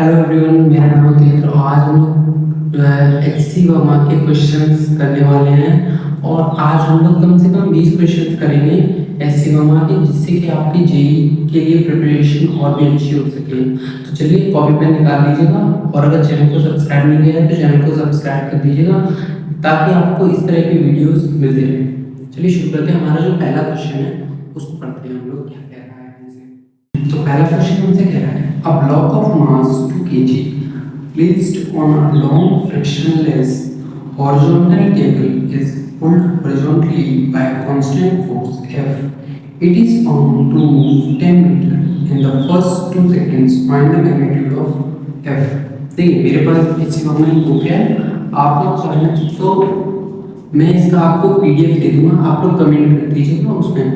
Hello everyone, मेरा नाम है तेंद्र। आज हम लोग जो है एक्सी वर्मा के क्वेश्चंस करने वाले हैं और आज हम लोग कम से कम 20 क्वेश्चंस करेंगे एससी वर्मा के, जिससे कि आपकी जेई के लिए प्रिपरेशन और भी अच्छी हो सके। तो चलिए कॉपी पेन निकाल लीजिएगा और अगर चैनल को सब्सक्राइब नहीं किया है तो चैनल को सब्सक्राइब कर दीजिएगा ताकि आपको इस तरह की वीडियोस मिलती रहे। चलिए शुरू करते हैं। हमारा जो पहला क्वेश्चन है उसको पढ़ते हैं हम लोग, क्या कह रहा है हमसे। तो पहला क्वेश्चन हमसे कह रहा है, a block of mass 2 kg placed on a long frictionless horizontal cable is pulled horizontally by a constant force F. It is found to move 10 meter in the first 2 seconds. Find the magnitude of F. देखिए मेरे पास इसी में book है, आप लोग चाहें तो मैं इसका आपको पीडीएफ दे दूंगा, आप लोग कमेंट कर दीजिएगा उसमें,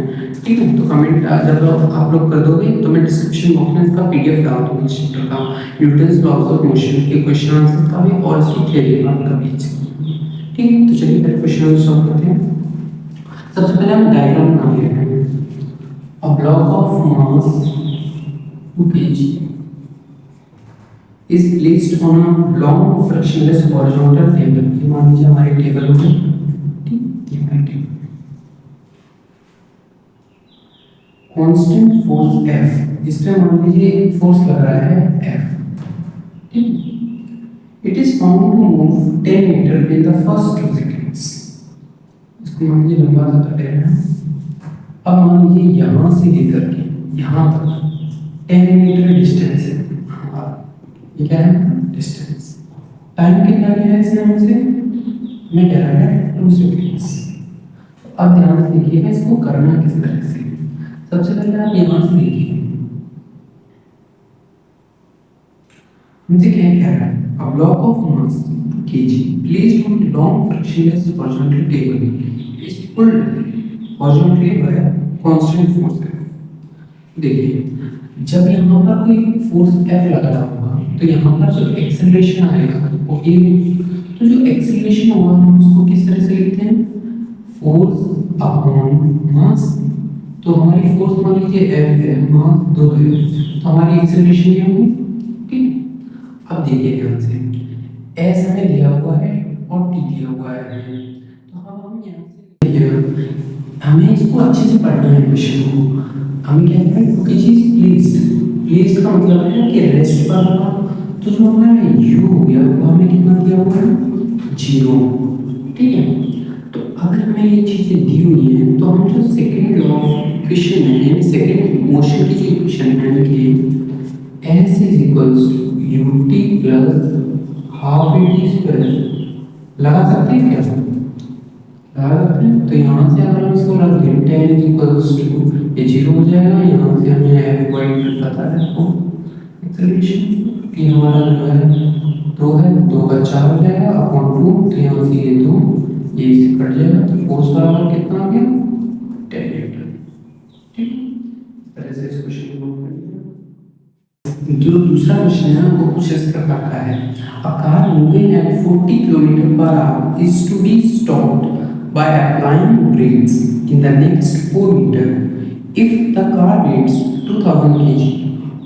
ठीक है। तो कमेंट जब आप लोग कर दोगे तो मैं डिस्क्रिप्शन बॉक्स में इसका पीडीएफ डाल दूंगा इस चैप्टर का, न्यूटन्स लॉज ऑफ मोशन के क्वेश्चन आंसर का भी और इसकी थ्योरी का भी, ठीक है। तो चलिए पहले क्वेश्चन सॉल्व करते हैं। सबसे पहले हम डायग्राम बना लेते हैं। A block of mass 2 kg is placed on a long frictionless horizontal table. ये मान लीजिए हमारी टेबल होगी, ठीक, ये हमारी टेबल। कांस्टेंट फोर्स F, इसमें मान लीजिए एक फोर्स लग रहा है F, ठीक। It is found to move 10 metre in the first 2 seconds. इसको मान लीजिए लंबा सा कट है। अब मान लीजिए यहाँ से लेकर के यहाँ तक 10 मीटर डिस्टेंस है। ये क्या है? डिस्टेंस। टाइम कितना लिया है इसने हमसे? मैं कह रहा है 2 सेकंड्स। अब ध्यान से देखिएगा इसको करना किस तरह से। सबसे पहले आप यहाँ से देखिए, मुझे क्या कह रहा है? A block of mass 2 kg placed on long frictionless horizontal table is pulled horizontally by a constant force. देखिए जब यहाँ पर कोई फोर्स F लगा होगा तो यहाँ पर जो एक्सेलरेशन आएगा वो A, तो जो एक्सेलरेशन होगा हम उसको किस तरह से लिखते हैं? Force upon mass. तो हमारी फोर्स मान लीजिए F है, मास 2 है, तो हमारी एक्सेलरेशन ये होगी, ठीक। अब देखिए ध्यान से, S हमें दिया हुआ है और T दिया हुआ है, तो अब हम यहाँ से देखिएगा हमें इसको अच्छे से पढ़ना है क्वेश्चन को। हमें क्या है? कोई चीज प्लेस्ड का मतलब है कि रेस्ट पर होगा, तो जो हमारा u हो गया वो हमें कितना दिया हुआ है? 0, ठीक है। तो अगर हमें ये चीजें दी हुई है तो हम जो सेकंड लॉ ऑफ इक्वेशन है यानी सेकंड मोशन की जो इक्वेशन है कि s is equals to ut plus half at square लगा सकते हैं क्या? लगा सकते हैं। तो यहाँ से अगर हम इसको रख दें tan इज इक्वल्स टू ये 0 हो जाएगा, यहाँ से हमें f y पता है आपको एक्सेलरेशन कि हमारा जो है 2 है, 2 का 4 हो जाएगा अपॉन 2, तो यहाँ से ये 2 ये इससे कट जाएगा, तो फोर्स बराबर कितना आ गया? 10 न्यूटन, ठीक। इस तरह से इस क्वेश्चन को कर लीजिए। जो दूसरा क्वेश्चन है वो कुछ इस प्रकार का है। A car moving at 40 km/h is to be stopped by applying brakes in the next 4 meter. If the car weighs 2000 kg,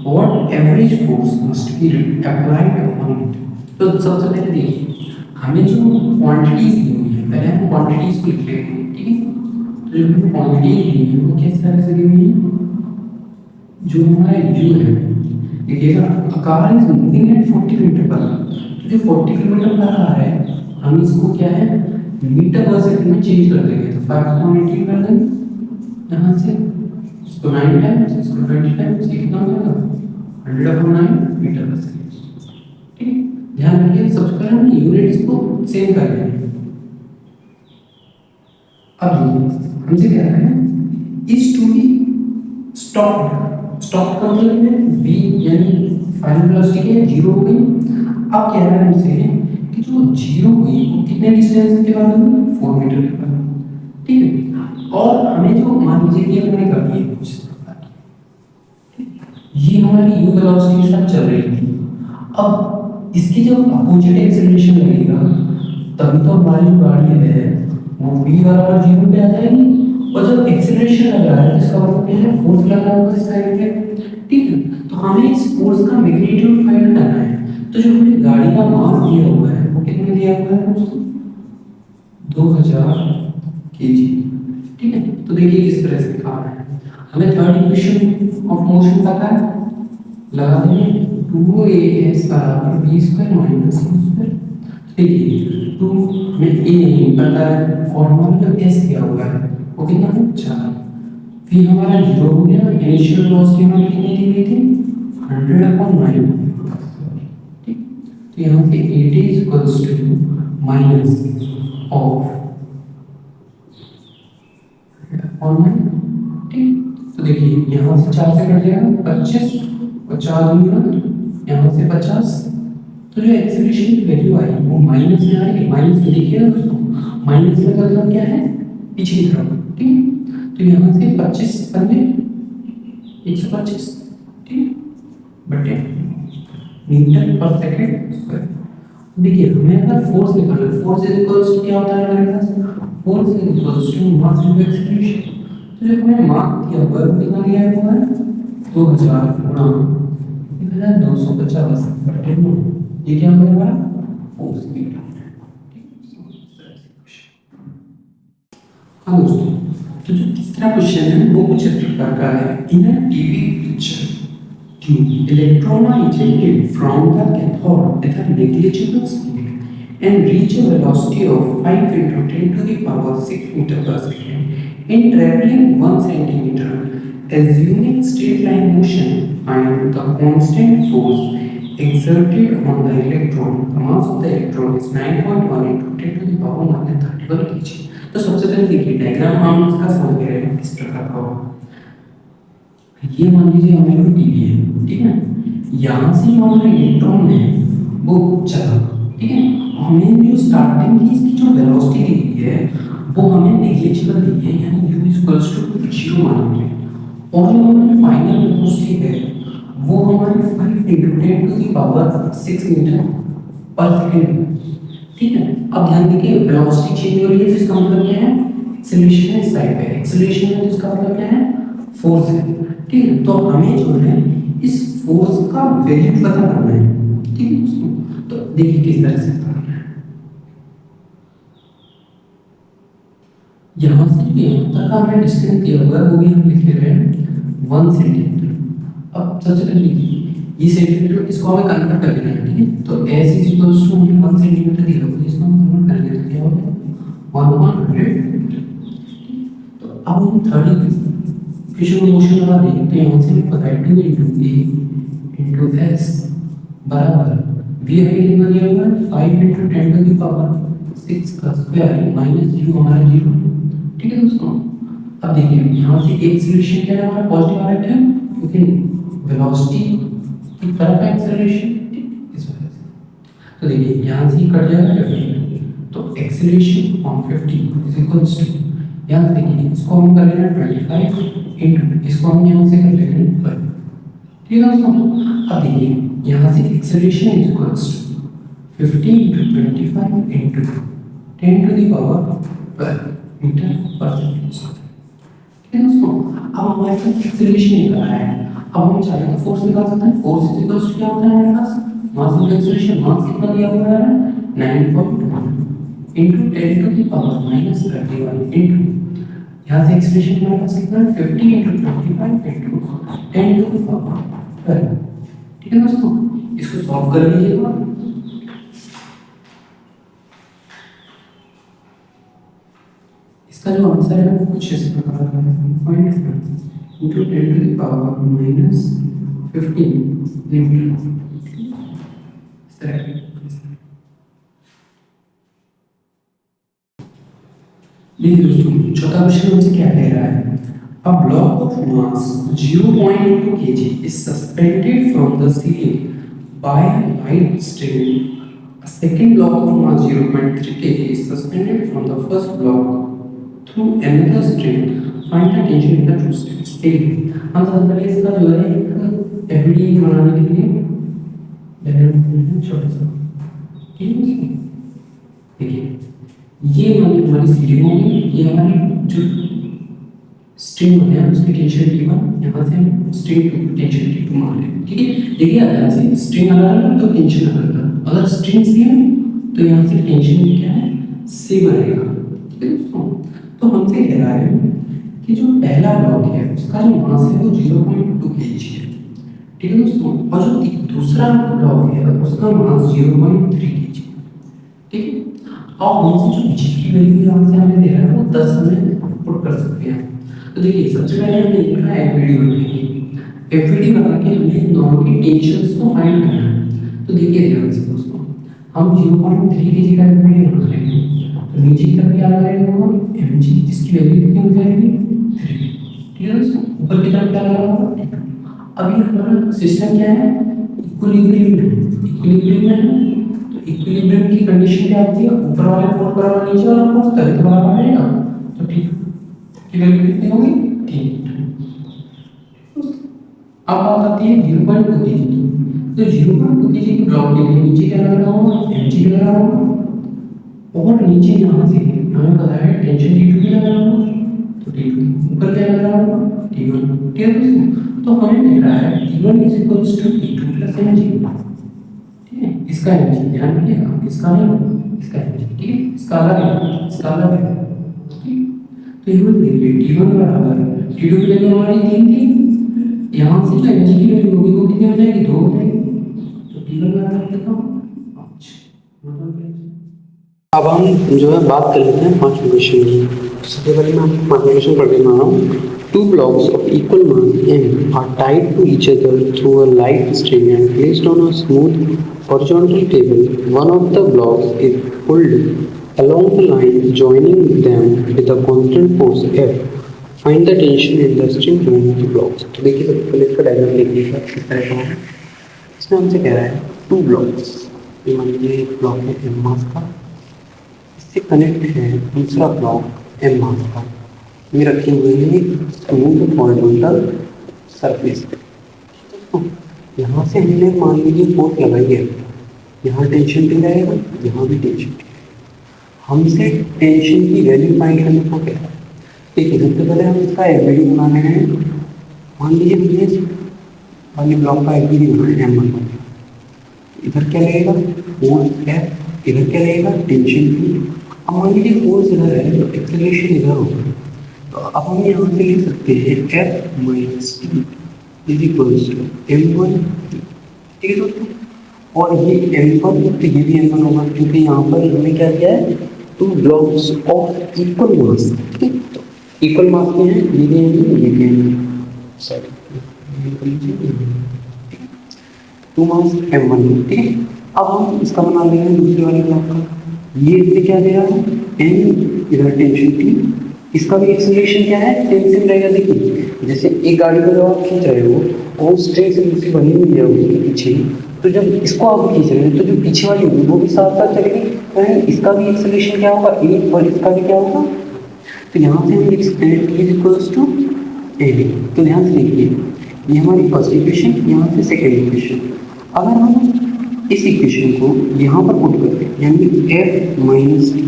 what average force must be applied on it? तो सबसे पहले देखिए हमें जो क्वांटिटीज दी हुई है, पहले हम क्वांटिटीज को लिख लेते हैं, ठीक है। तो जो हमें क्वांटिटीज दी हुई है वो किस तरह से दी हुई है? जो हमारा u है, देखिएगा a car is moving at 40 metre पर, तो जो 40 किलोमीटर पर आ रहा है हम इसको क्या है मीटर पर सेकंड में चेंज कर देंगे, तो 5.18 कर देंगे यहाँ से, इसको 9 टाइम्स, इसको 20 टाइम्स, कितना हो जाएगा? 100/9 मीटर पर सेकंड, ठीक। ध्यान रखिए सबसे पहले हम यूनिट्स को सेम कर लेंगे। अब हमसे कह रहा है is to be stopped. Stop का मतलब है v यानी फाइनल वेलोसिटी है 0 हो गई। अब कह रहा है हमसे कि जो 0 हुई वो कितने डिस्टेंस के बाद होगी? 4 मीटर के बाद, ठीक है। और हमें जो मान लीजिए कि हमने कर दिए कुछ इस प्रकार की, ये हमारी u वेलोसिटी के साथ चल रही थी। अब इसकी जब अपोजिट एक्सेलरेशन लगेगा तभी तो हमारी जो गाड़ी है वो v बराबर 0 पे आ जाएगी, और जब एक्सेलरेशन लग रहा है इसका मतलब क्या है? फोर्स लग रहा होगा इस साइड पे, ठीक है। तो हमें इस फोर्स का मैग्नीट्यूड फाइंड करना है। तो जो हमें गाड़ी का मास दिया हुआ है वो कितना दिया हुआ है दोस्तों, 2000 केजी। ठीक है, तो देखिए किस तरह से लिखा है। हमें थर्ड इक्वेशन ऑफ मोशन पता है, लगा देंगे 2as बराबर v square minus u square. देखिए 2 में a नहीं पता है और हमारा जो s दिया हुआ है वो कितना है 4, फिर हमारा 0 हो गया। इनिशियल वेलोसिटी हमारी कितनी दी गई थी 100/9। ठीक, तो यहाँ से 80 equals to minus of online. ठीक, तो देखिए यहाँ से 4 से कट जाएगा 25 और 4 दूंगा यहाँ से 50। तो जो एक्सेलरेशन की वैल्यू आई वो माइनस में आ रही है। माइनस में देखिए ना दोस्तों, माइनस का मतलब क्या है, पीछे की तरफ। ठीक है, तो यहाँ से 25 पंजे 125, ठीक, बटे न्यूटन पर सेकंड स्क्वायर। देखिए हमें अगर फोर्स निकालना है, फोर्स इज इक्वल्स टू क्या होता है हमारे पास, force is equals to mass into acceleration. तो जो हमें मास दिया हुआ है कितना दिया हुआ है 2000 गुणा 1250 बटे 9। ये क्या होगा हमारा फोर्स मीटर। हाँ दोस्तों, तो जो तीसरा क्वेश्चन है वो कुछ इस प्रकार का है। In a TV picture electron are ejected from the cathode with a negligible speed and reach a velocity of 5 into 10 to the power 6 meter per second in traveling 1 centimeter. Assuming straight line motion, find the constant force exerted on the electron. The mass of the electron is 9.1 into 10 to the power minus 31 kg. तो सबसे पहले देखिए diagram हम इसका समझ गए हैं किस प्रकार का होगा। ये मान लीजिए हमारे को टीवी है, ठीक है, यहाँ से जो हमारा इलेक्ट्रॉन है वो चला, ठीक है, हमें जो स्टार्टिंग की इसकी जो वेलोसिटी दी गई है वो हमें नेग्लिजिबल दी है, यानी u इक्वल्स टू 0 मान रहे हैं। और जो हमारी फाइनल वेलोसिटी है वो हमारी 5 into 10 to the power 6 metre per second. ठीक है, अब ध्यान दीजिए वेलोसिटी चेंज हो रही है, इसका मतलब क्या है, एक्सेलरेशन है इस साइड पे, एक्सेलरेशन है, इसका मतलब क्या है, फोर्स है। ठीक है, तो हमें जो है इस फोर्स का वैल्यू पता करना है। ठीक है दोस्तों, तो देखिए किस तरह से पता करना है। यहाँ से यहाँ तक का हमें डिस्टेंस दिया हुआ है वो भी हम लिख ले रहे हैं 1 सेंटीमीटर। अब सबसे पहले देखिए ये सेंटीमीटर, इसको हमें कन्वर्ट कर लेना है। ठीक है, तो s इज इक्वल्स टू हमें 1 सेंटीमीटर दिया हुआ है, इसको हम कन्वर्ट करेंगे तो क्या होगा 1/100। तो अब हम थर्ड इक्वेशन मोशन लगा देंगे, तो यहाँ से हमें पता है 2 into a into s बराबर v हमें कितना दिया हुआ है 5 into 10 to the power 6 का स्क्वायर माइनस u हमारा 0। ठीक है दोस्तों, अब देखिए यहाँ से एक्सेलरेशन क्या है हमारा पॉजिटिव आ रहा है, क्यों, क्योंकि वेलोसिटी की तरफ है एक्सेलरेशन, ठीक, इस वजह से। तो देखिए यहाँ से कट जाएगा 50, तो acceleration on 50 is equals to, यहाँ देखिए इसको हम कर लेना 25 इनटू, इसको हम यहाँ से कर लेंगे 5। ठीक है दोस्तों, अब देखिए यहाँ से acceleration is equals to 50 into 25 into 10 to the power 12 metre per second. ठीक है दोस्तों, अब हमारे पास एक्सेलरेशन निकला है, अब हम चाहे तो फोर्स निकाल सकते हैं। फोर्स इज इक्वल्स टू क्या होता है हमारे पास, मास इनटू एक्सेलरेशन। मास कितना दिया हुआ है 9.1 into 10 to the power minus 31 into, यहाँ से एक्सप्रेशन हमारे पास कितना है 50 into 25 into 10 to the power 12। ठीक है दोस्तों, इसको सॉल्व कर लीजिएगा। इसका जो आंसर है वो कुछ इस प्रकार का है 1.5 into 10 to the power minus 15 Newton. इस तरह देखिए दोस्तों, चौथा क्वेश्चन हमसे क्या कह रहा है, a block of mass 0.2 kg is suspended from the ceiling by a light string. A second block of mass 0.3 kg is suspended from the first block through another string. Find the tension in the two strings. ठीक है, हम सबसे पहले इसका जो है एक FD बनाने के लिए डायग्राम छोटा सा, ठीक है, देखिए ये हमारी सीढ़ी होगी, ये हमारी जो स्ट्रिंग 1 है उसकी टेंशन T1, यहाँ से हम स्ट्रिंग 2 की टेंशन T2 मान लें, ठीक है। देखिए अगर से स्ट्रिंग अलग तो टेंशन अलग, अगर स्ट्रिंग सेम तो यहाँ से टेंशन क्या है, सेम आएगा, ठीक है दोस्तों। तो हमसे कह रहा है कि जो पहला ब्लॉक है उसका जो मास है वो 0.2 kg है, ठीक है दोस्तों, और जो दूसरा ब्लॉक है उसका मास 0.3 kg, ठीक है। और हमसे जो g की वैल्यू यहाँ से हमें दे रहा है वो 10 हमें पुट कर सकते हैं। तो देखिए सबसे पहले हमने लिखा है एफवीडी बनाएंगे, एफवीडी बना के हमें नॉर्मल टेंशंस को फाइंड करना है। तो देखिए ध्यान से दोस्तों, हम 0.3 kg का एफवीडी बना रहे हैं, तो नीचे की तरफ क्या लगाएगा वो mg, जिसकी वैल्यू कितनी हो जाएगी 3, ठीक है दोस्तों। ऊपर की तरफ क्या लगा होगा, अभी हमारा सिस्टम क्या है, इक्विलिब्रियम में, इक्विलिब्रियम में है। तो इक्विलिब्रियम की कंडीशन क्या होती है, ऊपर वाले फोर्स बराबर नीचे वाला फोर्स तभी तो बराबर रहेगा, तो ठीक की वैल्यू कितनी होगी 3। अब बात आती है 0.2 kg की, तो 0.2 kg के ब्लॉक के लिए नीचे क्या लग रहा होगा, mg लग रहा होगा, और नीचे यहाँ से हमें पता है टेंशन T2 भी लग रहा होगा, तो T2 ऊपर क्या लग रहा होगा T1, ठीक है दोस्तों। तो हमें दिख रहा है T1 = T2 + mg, ठीक है। इसका mg ध्यान रखिएगा, इसका नहीं, इसका mg, ठीक है, इसका अलग है, इसका अलग है, ठीक। तो ये देखिए T1 बराबर T2 की वैल्यू हमारी 3 थी, यहाँ से जो mg की वैल्यू होगी वो कितनी हो जाएगी, 2 हो जाएगी, तो T1 बराबर कितना 5। अब हम जो है बात कर लेते हैं पांचवें क्वेश्चन की। सबसे पहले मैं आपको पांचवें क्वेश्चन पढ़ के बना रहा हूँ। 2 blocks of equal mass m are tied to each other through a light string and placed on a smooth horizontal table. One of the blocks is pulled along the line joining them with a constant force F. Find the tension in the string joining the blocks. तो देखिए सबसे पहले इसका diagram लिख लीजिए किस तरह का है। इसमें हमसे कह रहा है 2 blocks, ये मान लीजिए एक ब्लॉक है m मास का, इससे कनेक्ट है दूसरा ब्लॉक m मास का, ये रखे हुए हैं स्मूथ हॉरिजॉन्टल सरफेस पे। यहाँ से हमने मान लीजिए फोर्स लगाई है, यहाँ टेंशन भी रहेगा, यहाँ भी टेंशन। हमसे टेंशन की वैल्यू फाइंड करने को क्या है, देखिए सबसे पहले हम इसका एफवीडी बनाने हैं। मान लीजिए हमने वाली ब्लॉक का एफवीडी बनाना है m1, इधर क्या लगेगा फोर्स है, इधर क्या लगेगा टेंशन भी। अब मान लीजिए फोर्स इधर है तो एक्सेलरेशन इधर होगा, तो अब हम यहाँ से लिख सकते हैं F - T = m1, ठीक है दोस्तों। और ये m1 तो ये भी m1 होगा, क्योंकि यहाँ पर हमने क्या किया है 2 blocks ऑफ इक्वल मास, ठीक है। तो इक्वल मास के हैं, ये भी m1, सॉरी 2 मास m1, ठीक है। अब हम इसका बना लेंगे दूसरे वाले ब्लॉक का, ये इससे क्या दे रहा है m, इधर टेंशन T, इसका भी एक्सेलरेशन क्या है टेंशन रहेगा। देखिए जैसे एक गाड़ी को जब आप खींच रहे हो और स्ट्रिंग से दूसरी बनी हुई है उसके पीछे, तो जब इसको आप खींच रहे हैं तो जो पीछे वाली होगी वो भी साथ साथ चलेगी, तो इसका भी एक्सेलरेशन क्या होगा एक, और इसका भी क्या होगा। तो यहाँ से हम लिख सकते हैं T = AB। तो ध्यान से देखिए ये हमारी फर्स्ट इक्वेशन, यहाँ से सेकेंड इक्वेशन। अगर हम इस इक्वेशन को यहाँ पर पुट करते हैं, यानी F - T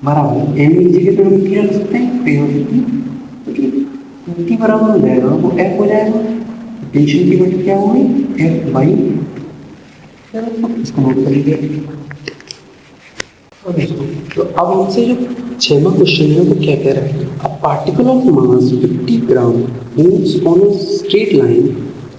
बराबर m की जगह पे हम T रख सकते हैं, तो यहाँ से T बराबर हो जाएगा वो F हो जाएगा, टेंशन की वैल्यू क्या होगी F/, इसको नोट कर लीजिए। तो अब हमसे जो 6वां क्वेश्चन है वो क्या कह रहा है, a particle of mass 50 gram moves on a straight line,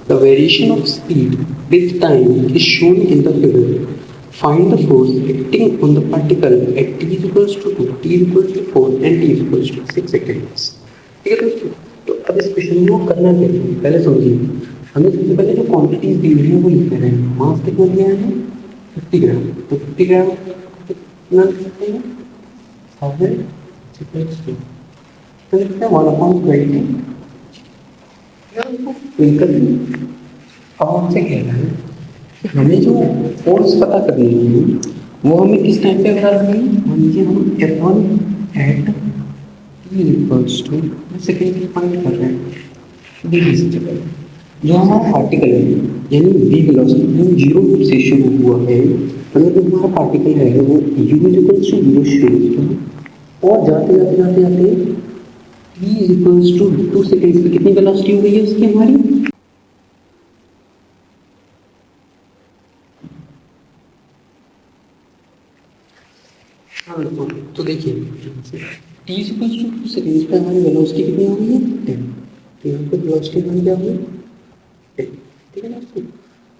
the variation of speed with time is shown in the figure. Find the force acting on the particle at t = 2, t = 4 and t = 6 seconds, ठीक है दोस्तों। तो अब इस question को करना क्या है, पहले समझिए। हमें सबसे पहले जो क्वांटिटीज दी हुई है वो लिख रहे हैं। मास कितना दिया है 50 ग्राम, तो 50 ग्राम कितना लिख सकते हैं 1000 = 2, तो लिखते हैं 1/20। अब हमसे कह रहा है हमें जो फोर्स पता करनी है वो हमें किस टाइम पे पता करनी है। मान लीजिए हम F1 at t = सेकेंड की फाइंड कर रहे हैं। देखिए जो हमारा पार्टिकल है यानी v वेलोसिटी 0 से शुरू हुआ है, मतलब जो हमारा पार्टिकल है वो u = 0 शुरू होता है और जाते जाते जाते जाते v is equals to 2 seconds पे कितनी वेलोसिटी हो गई है उसकी हमारी? हाँ तो देखिए t is equals to 2 seconds पे हमारी वेलोसिटी कितनी हो गई है 10। तो यहाँ पे वेलोसिटी हमारी क्या होगी 10, ठीक है ना।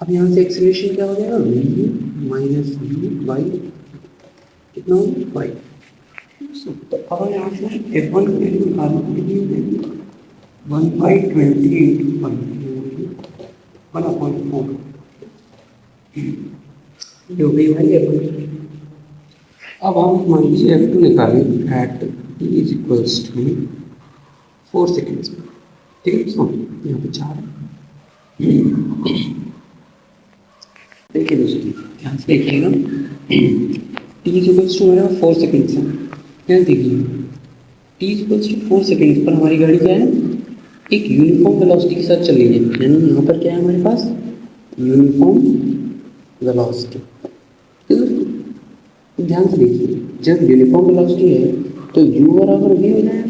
अब यहाँ से एक्सीलरेशन क्या हो जाएगा v माइनस u बाई कितना होगा 5। तो अब यहाँ से f1 की वैल्यू निकालने के लिए 1/28 1/4 ये हो गई भाई f1। अब हम मान लीजिए f2 निकालें at t is equals to 4 seconds में, ठीक है दोस्तों। यहाँ पे 4 है, देखिए दोस्तों ध्यान से देखिएगा t इज इक्वल्स टू हमारा 4 सेकेंड्स है। यहाँ देखिए t is equals to 4 seconds पर हमारी गाड़ी क्या है एक यूनिफॉर्म वेलोसिटी के साथ चल रही है, यानी यहाँ पर क्या है हमारे पास यूनिफॉर्म वेलोसिटी। ध्यान से देखिए जब यूनिफॉर्म वेलोसिटी है तो u बराबर v हो जाएगा,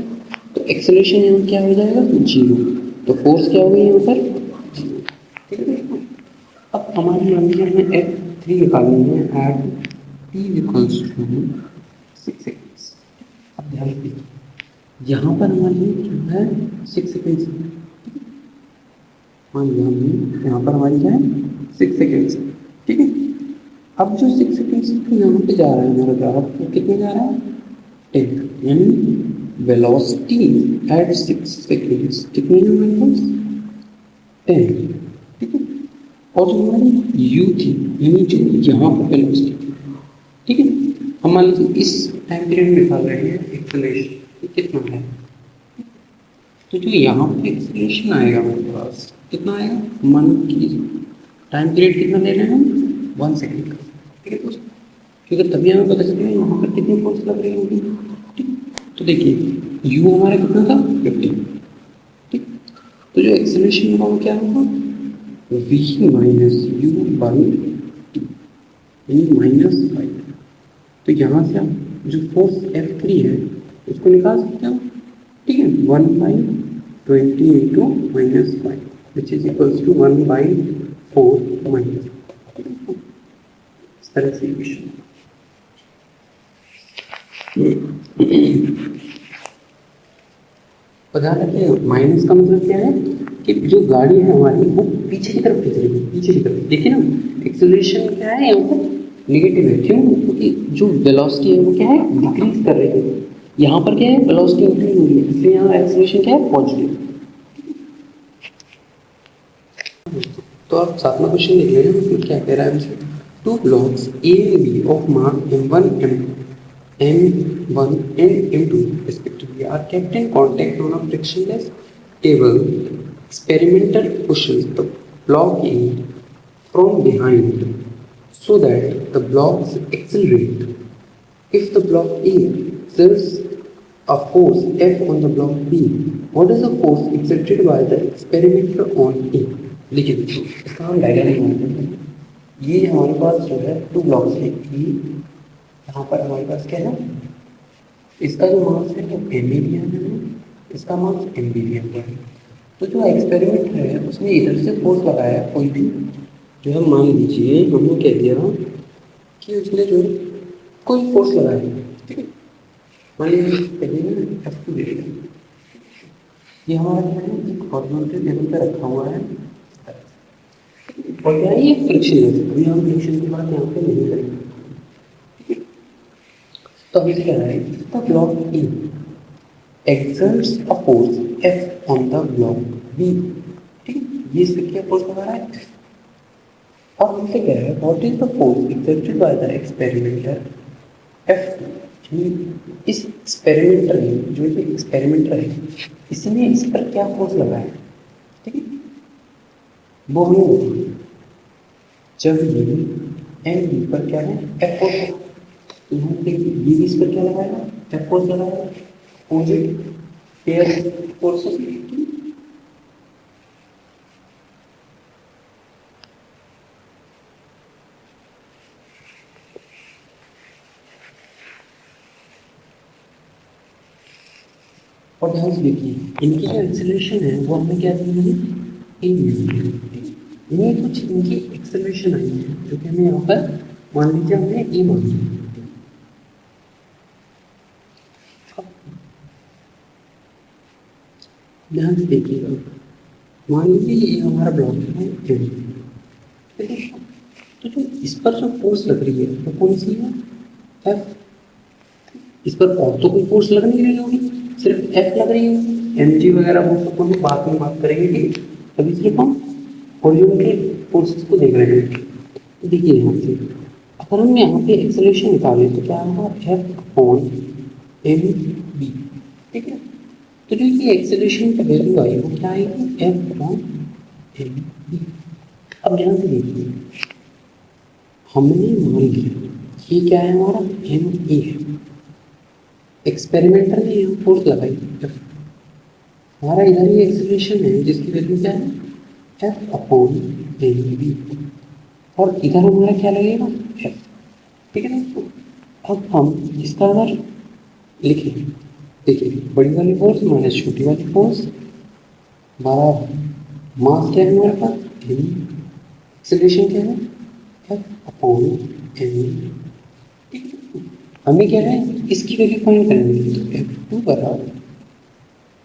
तो एक्सेलरेशन यहाँ क्या हो जाएगा 0, तो फोर्स क्या हो गई यहाँ पर 0, ठीक है। अब हमारी मान लीजिए हमें f3 निकालनी है at t equals to 6 seconds. अब ध्यान दीजिए यहाँ पर हमारी जो है 6 सेकेंड्स, मान लिया हमने यहाँ पर हमारी क्या है 6 सेकेंड्स, ठीक है। अब जो 6 सेकेंड्स यहाँ पे जा रहा है हमारा ग्राफ वो कितने जा रहा है 10, यानी वेलोसिटी एट 6 सेकेंड्स कितनी है हमारे पास 10, ठीक है। और जो हमारी u थी यानी जो यहाँ पर वेलोसिटी थी, ठीक है। हम मान लीजिए इस टाइम पीरियड में निकाल रहे हैं एक्सेलरेशन कितना है, तो जो यहाँ पे एक्सेलरेशन आएगा हमारे पास कितना आएगा मान की टाइम पीरियड कितना ले रहे हैं हम 1 सेकेंड का, ठीक है दोस्तों। क्योंकि तभी हमें पता चलेगा यहाँ पर कितनी फोर्स लग रही होगी, ठीक। तो देखिए u हमारा कितना था 50, ठीक। तो जो एक्सेलरेशन होगा वो क्या होगा v minus you by T यानी -5। तो यहाँ से हम जो फोर्स F3 है उसको निकाल सकते हो, ठीक है। 1/20 into -5 which is equals to 1/4 minus, इस तरह से इक्वेशन। और ध्यान रखिए माइनस का मतलब क्या है कि जो गाड़ी है हमारी वो पीछे की तरफ खींच रही है, पीछे की तरफ। देखिए ना एक्सेलरेशन क्या है यहाँ पर नेगेटिव है, क्यों क्योंकि जो वेलोसिटी है वो क्या है डिक्रीज कर रही है, यहाँ पर क्या है वेलोसिटी इंक्रीज हो रही है, इसलिए यहाँ एक्सेलरेशन क्या है पॉजिटिव। तो आप सातवां क्वेश्चन देख लेना उसमें क्या कह रहा है हमसे। Two blocks A and B of mass m1 m1 and m2 respectively are kept in contact on a frictionless table. Experimenter pushes the block A from behind so that the blocks accelerate. If the block A exerts a force F on the block B, what is the force exerted by the experimenter on A? देखिए इसका हम diagram बनाते हैं। ये हमारे पास जो है two blocks है, यहाँ पर हमारे पास क्या है इसका जो मास है वो एम दिया है, इसका मास एम दिया हुआ है। तो जो एक्सपेरिमेंट है उसने इधर से फोर्स लगाया कोई भी, जो है मान लीजिए हमने कह दिया कि उसने जो कोई फोर्स लगाया, ठीक है। मान लीजिए पहले ना F2 दे दिया, ये हमारा क्या है एक हॉरिजॉन्टल टेबल पे रखा हुआ है और क्या है ये फ्रिक्शन है। अभी हम फ्रिक्शन की बात यहाँ पे नहीं करेंगे। तो अभी क्या है the block A exerts a force F on the block B, ठीक है। ये इस पे क्या फोर्स लगा रहा है और हमसे कह रहा है what is the force exerted by the experimenter F। इस एक्सपेरिमेंटर ने जो ये एक्सपेरिमेंटर है इसने इस पर क्या फोर्स लगाया, ठीक है। वो हमें बताइए जब ये एम बी पर क्या है एफ फोर्स, तो यहाँ देखिए ये भी इस पर क्या लगाएगा एफ फोर्स लगाएगा, अपोजिट पेयर फोर्सेस। और ध्यान से देखिए इनकी जो एक्सेलरेशन है वो हमने क्या दी है, इन्हीं कुछ इनकी एक्सेलरेशन आई है जो कि हमें यहाँ पर मान लीजिए हमने ई मान लिया। ध्यान से देखिएगा, मान लीजिए ये हमारा ब्लॉक है एम, तो जो इस पर जो फोर्स लग रही है वो कौन सी है, एफ। इस पर और तो कोई फोर्स लग नहीं रही होगी, सिर्फ एफ लग रही है। एम जी वगैरह वो सब हम बाद में बात करेंगे, ठीक। अभी सिर्फ हम हॉरिजॉन्टल फोर्सेस को देख रहे हैं। तो देखिए यहाँ से अगर हम यहाँ पे एक्सेलरेशन निकालें तो क्या होगा, एफ अपॉन एम बी, ठीक है। तो जो ये एक्सेलरेशन का वैल्यू आई वो क्या आएगी, एफ अपॉन एम बी। अब ध्यान से देखिए हमने मान लिया ये क्या है हमारा, एम ए है। एक्सपेरिमेंटल में हम फोर्स लगाई, हमारा इधर ही एक्सेलरेशन है जिसकी वैल्यू क्या है, एफ अपॉन एम बी, और इधर हमारा क्या लगेगा, एफ, ठीक है ना। अब हम इसका अगर लिखें, देखिए बड़ी वाली फोर्स माइनस छोटी वाली फोर्स, हमारा मास क्या है हमारे पास, एम, एक्सेलरेशन क्या है, एफ अपॉन एम, ठीक है। हमें क्या है इसकी वैल्यू फाइंड करनी है, तो एफ टू बराबर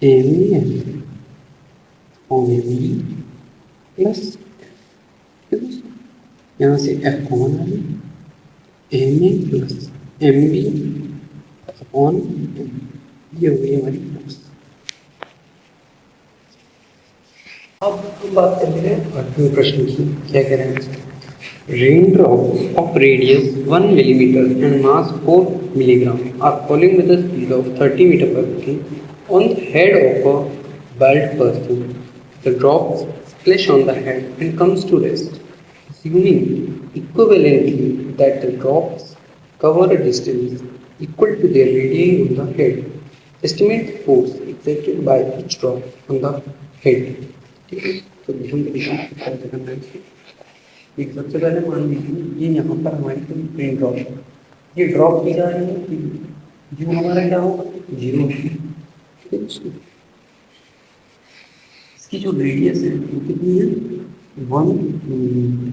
M F upon M B plus, यहाँ से एफ कॉमन आ गया, M A plus M B upon ये हो गई हमारी फोर्स। अब हम बात कर रहे हैं आठवें प्रश्न की, क्या कह रहे हैं, rain drop of radius 1 millimeter and mass 4 milligram are falling with a speed of 30 meter per second on the head of a bald person. The drops splash on the head and comes to rest, assuming equivalently that the drops cover a distance equal to their radii on the head. Estimate the force exerted by each drop on the head. ठीक है, तो हम कैसे करना है, एक सबसे पहले मान लीजिए ये यहाँ पर हमारी कोई ट्रेन ड्रॉप है, ये ड्रॉप की जा रही है, जो हमारा क्या होगा, जीरो। इसकी जो रेडियस है वो कितनी है, 1 मिलीमीटर।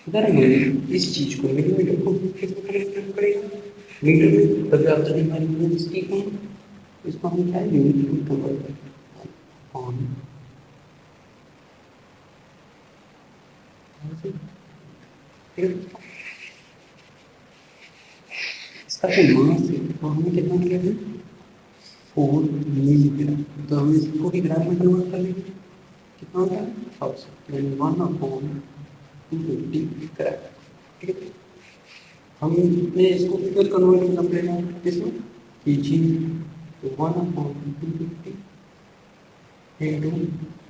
अगर हमें इस चीज को मिलीमीटर को किसमें कन्वर्ट करना पड़ेगा, मीटर में, तभी आप चलिए हमारी यूनिट की कौन, इसको हम क्या है यूनिट में कन्वर्ट करें, इसका जो मास है वो हमें कितना मिला है, 4 मिलीमीटर। तो हम इसको भी ग्राम में कन्वर्ट कर लेंगे, कितना होता है 1000, 1/250 ग्राम, ठीक है। हम ने इसको फिर कन्वर्ट करना पड़ेगा इसमें, केजी, तो 1/250 into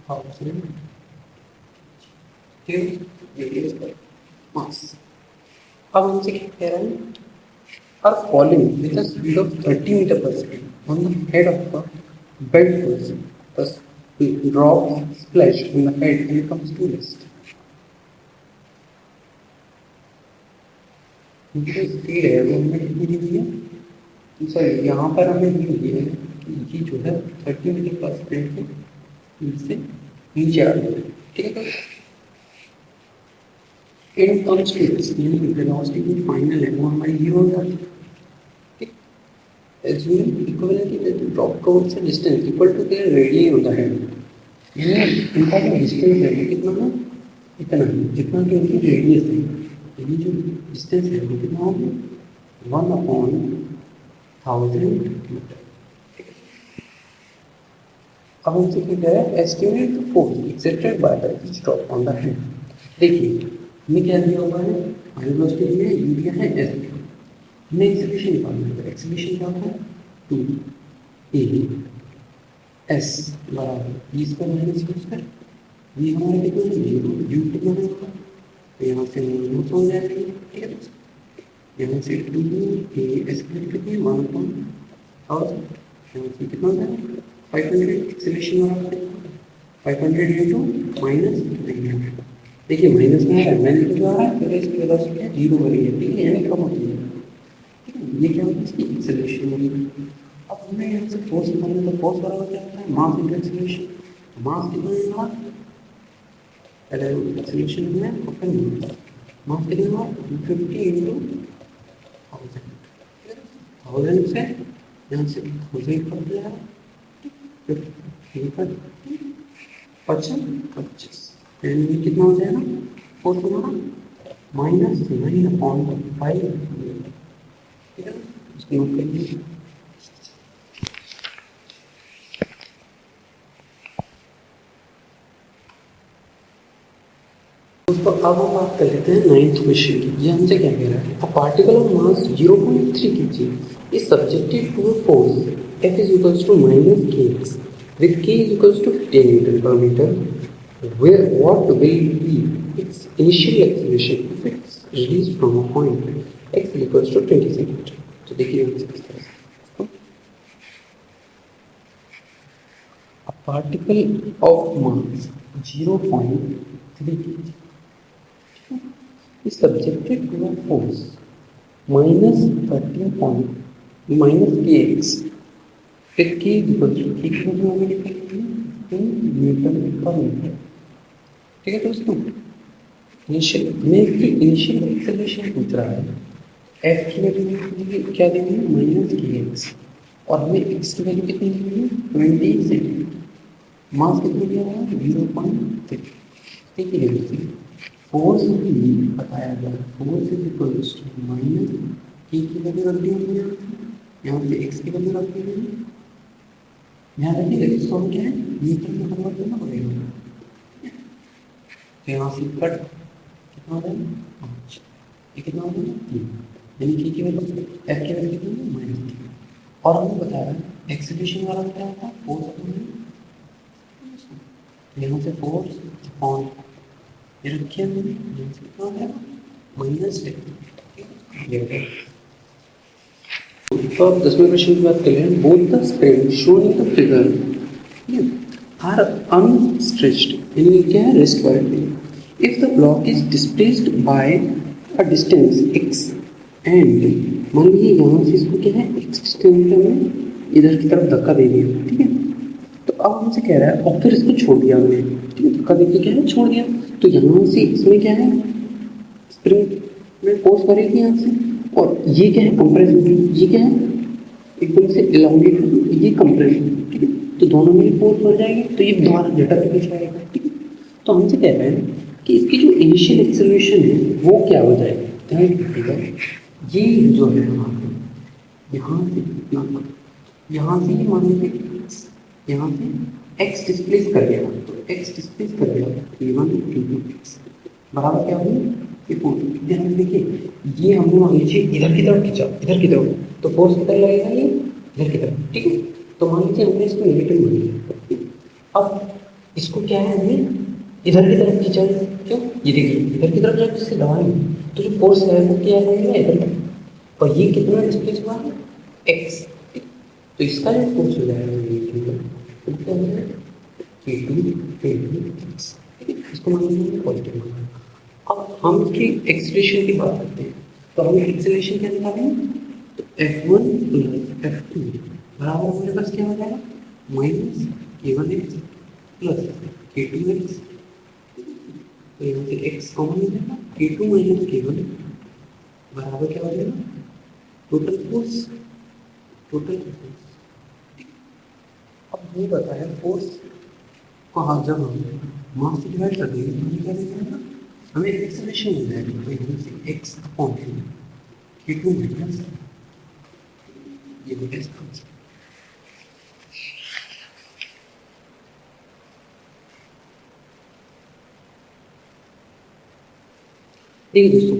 1000 मास। अब हमसे क्या कह रहा है, are falling with a speed of 30 meter per second on the head of a bent person. Thus, the drop splash on the head and comes to rest. जो स्पीड है वो हमें कितनी दी हुई है, सॉरी यहाँ पर हमें दी हुई है कि जो है 30 मीटर पर सेकेंड के से नीचे आ रही है, ठीक है। In comes to this velocity की फाइनल है वो हमारी जीरो हो जाती है, ठीक। assuming equivalently that the drop covers a distance equal to their radii on the head, ये इनका जो डिस्टेंस है वो कितना है, इतना है जितना कि उनकी रेडियस है, ये जो डिस्टेंस है वो कितना होगा, 1/1000 मीटर। अब हमसे क्या कह रहा है, estimate the force exerted by the each drop on the head. देखिए हमें क्या दिया हुआ है, हमारे पास के लिए यू दिया है एस, हमें एक्सेलरेशन निकालना है, तो एक्सेलरेशन क्या होता है 2 a s बराबर E square minus you square, ये हमारे कितना है जीरो, यू कितना होगा, तो यहाँ से माइनस हो जाएगा, ठीक है। यहाँ से 2 a स्क्वायर कितनी है 1/1000, और यहाँ से कितना हो जाएगा 500, एक्सेलरेशन बराबर 500 इंटू माइनस 900। देखिए माइनस में है, माइनस जो आ रहा है तो इसकी वेलोसिटी जीरो बनी है, ठीक है, यानी कम होती है, ठीक है। ये क्या होता है, इसकी एक्सेलरेशन होगी। अब हमें यहाँ से फोर्स निकालना, तो फोर्स बराबर क्या होता है, मास इंटू एक्सीलरेशन। मास कितना है हमारा, पहले एक्सीलरेशन में और फिर मास कितना हुआ 50 इंटू 1000 से यहाँ से 1000 कर दिया है, 25 एंड कितना हो जाएगा फोर्स हमारा -9/5, ठीक है, इसको नोट कर लीजिए। दोस्तों अब हम बात कर लेते हैं 9th क्वेश्चन की। ये हमसे क्या कह रहा है, a particle of mass 0.3 kg is subjected to a force F is equals to -kx with k is equals to 10 Newton per meter, where what will be its initial acceleration if it's released from a point x is equals to 20 cm। तो देखिए यहाँ से किस तरह से a particle of mass 0.3 kg is subjected to a force -kx फिर k equal to कितना हमें निकालेंगे 10 न्यूटन पर मीटर, ठीक है दोस्तों। इनिशियल में इसकी इनिशियल एक्सेलरेशन पूछ रहा है, f की वैल्यू क्या देंगे -kx और हमें x की वैल्यू कितनी देंगे 20 सेकेंड, मास कितना दिया हुआ है 0.3, ठीक है। फोर्स भी बताया गया, force is equal to minus K की वैल्यू रख दी हमने यहाँ से एक्स की वैल्यू रख दी गई, यहाँ रखिए इसको हम क्या है न्यूटन में कन्वर्ट करना पड़ेगा, तो यहाँ से कट कितना हो जाएगा 5, ये कितना हो जाएगा 3, यानी के की वैल्यू एफ की वैल्यू कितनी है -3। और हमें बताया एक्सीलरेशन वाला क्या होता है फोर्स, यहाँ से फोर्स ऑन ये रखिए हमने कितना हो जाएगा -10। तो अब 10वें क्वेश्चन की बात कर रहे हैं, both the spring shown in the figure are unstretched, यानी क्या है रेस्ट पर। If the block is displaced by a distance x and मान लीजिए यहाँ से इसको क्या है x डिस्टेंस में इधर की तरफ धक्का दे दिया, ठीक है। तो अब हमसे कह रहा है और फिर इसको छोड़ दिया हमने, ठीक है, धक्का देके क्या है छोड़ दिया, तो यहाँ से इसमें क्या है स्प्रिंग में फोर्स पड़ेगी यहाँ से, और ये क्या है कंप्रेशन, ये क्या है एकदम से इलांगेटेड, ये कंप्रेशन, ठीक है। तो दोनों में फोर्स पड़ जाएगी तो ये दोबारा झटक के पीछे आएगा, ठीक है। तो हमसे कह रहे हैं कि इसकी जो इनिशियल एक्सेलरेशन है वो क्या हो जाएगी, ध्यान रखिएगा, ये जो है यहाँ से मान लीजिए यहाँ से x डिस्प्लेस कर दिया, तो x डिस्प्लेस कर दिया a1 into x बराबर क्या होगी ये फोर्स। ध्यान देखिए ये हमने मान लीजिए इधर की तरफ खींचा, इधर की तरफ, तो फोर्स कितना लगेगा ये इधर की तरफ, ठीक है। तो मान लीजिए हमने इसको नेगेटिव मान लिया, अब इसको क्या है हमने इधर की तरफ खींचा, क्यों ये देखिए इधर की तरफ जब इससे दबाएंगे तो जो फोर्स है वो क्या रहेगा इधर, और ये कितना डिस्प्लेस हुआ है x, तो इसका जो फोर्स हो जाएगा इसको मान लीजिए पॉजिटिव। अब हम इसकी एक्सेलरेशन की बात करते हैं, तो हम एक्सेलरेशन क्या निकालेंगे, तो f1 प्लस f2 बराबर हमारे पास क्या हो जाएगा -k1x प्लस k2x, तो यहाँ से x कॉमन हो जाएगा k2 माइनस k1 बराबर क्या हो जाएगा टोटल फोर्स। अब ये बताया फोर्स को हाँ जब हम मास से डिवाइड कर देंगे तो हमें क्या देगा, हमें एक्सेलरेशन मिल जाएगी, तो यहाँ से x अपॉन k2 माइनस ये हो गया इसका। ठीक है दोस्तों,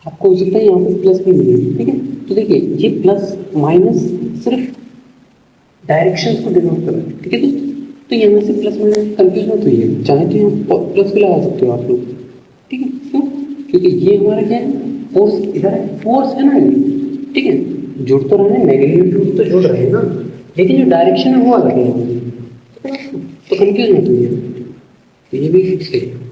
आपको हो सकता है यहाँ पे प्लस भी मिलेगी, ठीक है। तो देखिए ये प्लस माइनस सिर्फ डायरेक्शंस को डिनोट कर रहा है, ठीक है दोस्तों। तो यहाँ से प्लस माइनस कंफ्यूज मत होइए, चाहे तो यहाँ प्लस भी लगा सकते हो आप लोग, ठीक है। क्यों, क्योंकि ये हमारा क्या है फोर्स, इधर है फोर्स है ना ये, ठीक है, जुड़ तो रहे हैं मैग्नीट्यूड तो जुड़ रहे हैं ना, लेकिन जो डायरेक्शन है वो अलग है, तो कंफ्यूज मत होइए, तो ये भी फिक्स है।